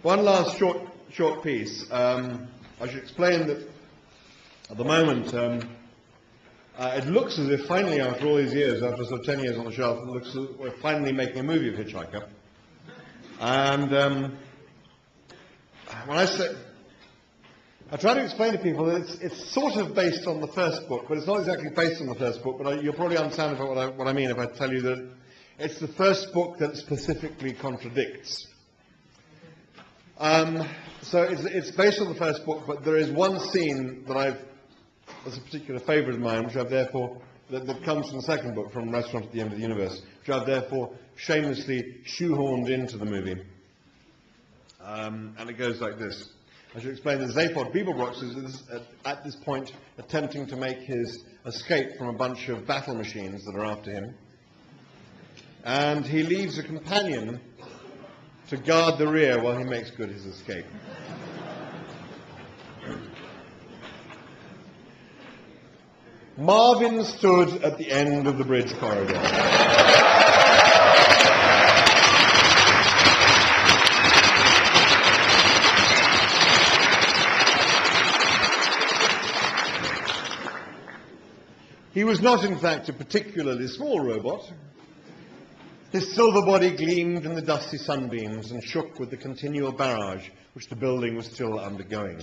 One last short piece. I should explain that at the moment it looks as if finally, after all these years, after sort of 10 years on the shelf, it looks as if we're finally making a movie of Hitchhiker. And when I try to explain to people that it's sort of based on the first book, but it's not exactly based on the first book, but you'll probably understand what I mean if I tell you that it's the first book that specifically contradicts. So it's based on the first book, but there is one scene that that's a particular favourite of mine, which I've therefore, that comes from the second book, from Restaurant at the End of the Universe, which I've therefore shamelessly shoehorned into the movie. And it goes like this. I should explain that Zaphod Beeblebrox is at this point attempting to make his escape from a bunch of battle machines that are after him. And he leaves a companion to guard the rear while he makes good his escape. Marvin stood at the end of the bridge corridor. He was not, in fact, a particularly small robot. His silver body gleamed in the dusty sunbeams and shook with the continual barrage which the building was still undergoing.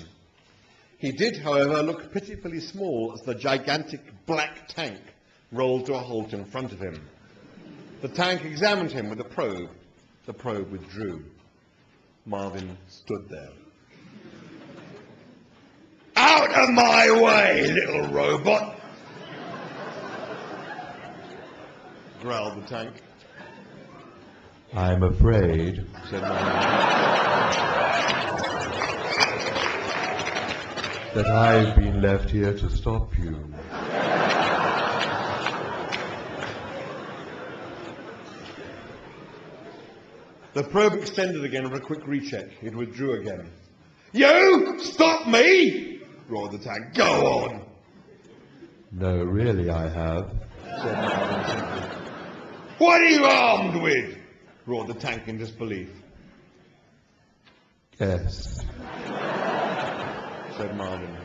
He did, however, look pitifully small as the gigantic black tank rolled to a halt in front of him. The tank examined him with a probe. The probe withdrew. Marvin stood there. "Out of my way, little robot!" growled the tank. "I'm afraid," said Marvin, "that I've been left here to stop you." The probe extended again with a quick recheck. It withdrew again. "You stop me!" roared the tank. "Go on!" "No, really I have," said Marvin simply. "What are you armed with?" roared the tank in disbelief. "Yes," said Marvin.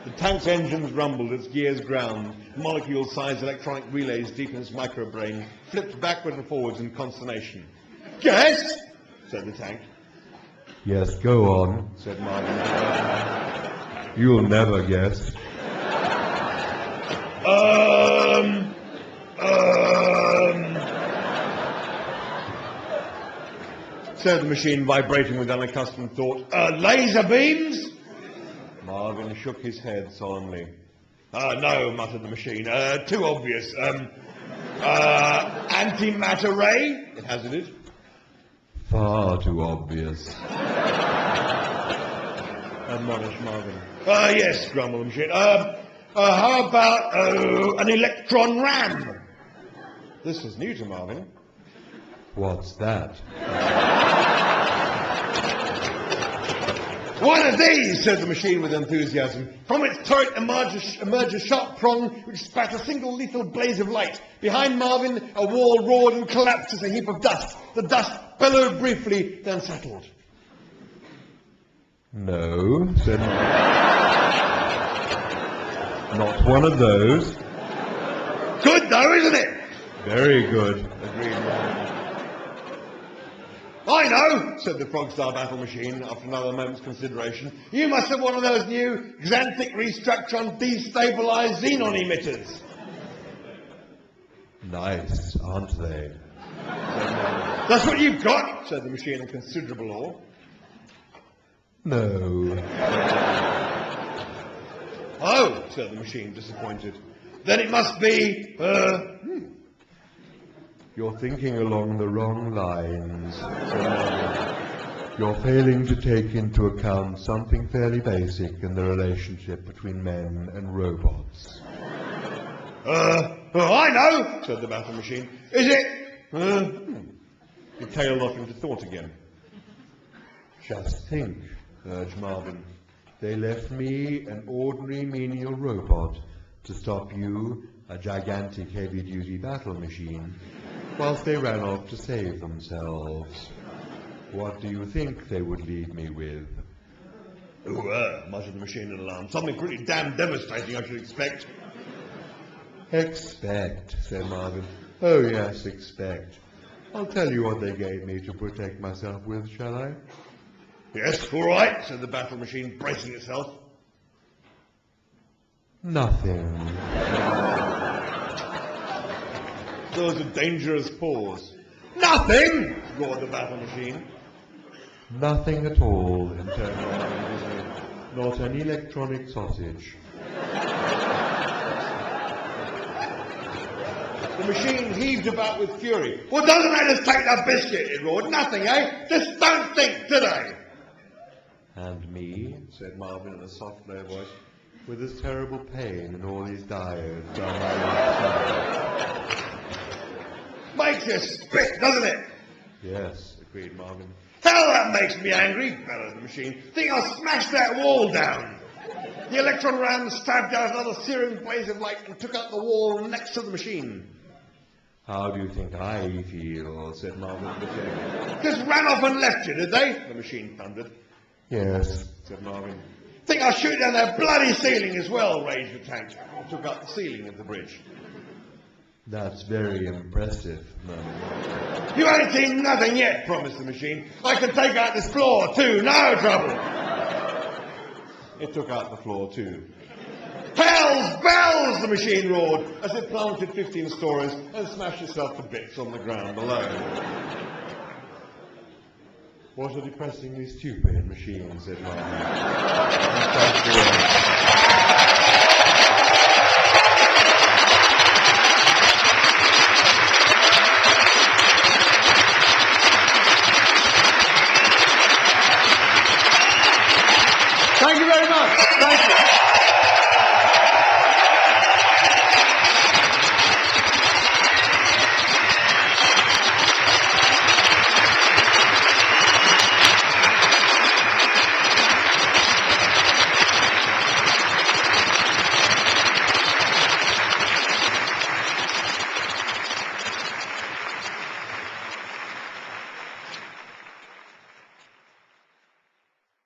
The tank's engines rumbled, its gears ground, molecule-sized electronic relays deep in its microbrain flipped backward and forwards in consternation. "Guess?" said the tank. "Yes, go on," said Marvin. "You'll never guess." said the machine, vibrating with unaccustomed thought. "Laser beams?" Marvin shook his head solemnly. "No," muttered the machine. "Too obvious. Antimatter ray?" it hazarded. "Far too obvious," admonished Marvin. "Yes," grumbled the machine. How about an electron ram?" This was new to Marvin. "What's that?" "One of these," said the machine with enthusiasm. From its turret emerged a sharp prong which spat a single lethal blaze of light. Behind Marvin, a wall roared and collapsed as a heap of dust. The dust bellowed briefly, then settled. "No," said Marvin. "Not one of those." "Good though, isn't it?" "Very good," agreed Marvin. "I know," said the Frogstar battle machine after another moment's consideration. "You must have one of those new xanthic restructuron destabilized xenon emitters." "Nice, aren't they?" "That's what you've got," said the machine in considerable awe. "No." "Oh," said the machine, disappointed. "Then it must be, "You're thinking along the wrong lines," said Marvin. "You're failing to take into account something fairly basic in the relationship between men and robots." I know," said the battle machine. "Is it, He tailed off into thought again. "Just think," urged Marvin. "They left me, an ordinary menial robot, to stop you, a gigantic heavy-duty battle machine, whilst they ran off to save themselves." What do you think they would lead me with? Muttered the machine in alarm. Something pretty damn devastating, I should expect. Expect, said Marvin. Oh yes, expect. I'll tell you what they gave me to protect myself with, shall I? Yes, all right, said the battle machine, bracing itself. Nothing. There was a dangerous pause. Nothing! Roared the battle machine. Nothing at all, intoned Marvin busily. Not an electronic sausage. The machine heaved about with fury. What doesn't let us take the biscuit? It roared. Nothing, eh? Just don't think today. And me, said Marvin in a soft, low voice, with this terrible pain and all these diodes down my left side. Makes you spit, doesn't it? Yes, agreed Marvin. Hell, that makes me angry, bellowed the machine. Think I'll smash that wall down. The electron ram stabbed out another searing blaze of light and took out the wall next to the machine. How do you think I feel? Said Marvin bitterly. Just ran off and left you, did they? The machine thundered. Yes, said Marvin. Think I'll shoot down their bloody ceiling as well, raged the tank. Took out the ceiling of the bridge. That's very impressive, Marvin. You ain't seen nothing yet, promised the machine. I can take out this floor too, no trouble. It took out the floor too. Hell's bells, the machine roared, as it plummeted 15 stories and smashed itself to bits on the ground below. What a depressingly stupid machine, said Marvin. Thank you very much. Thank you.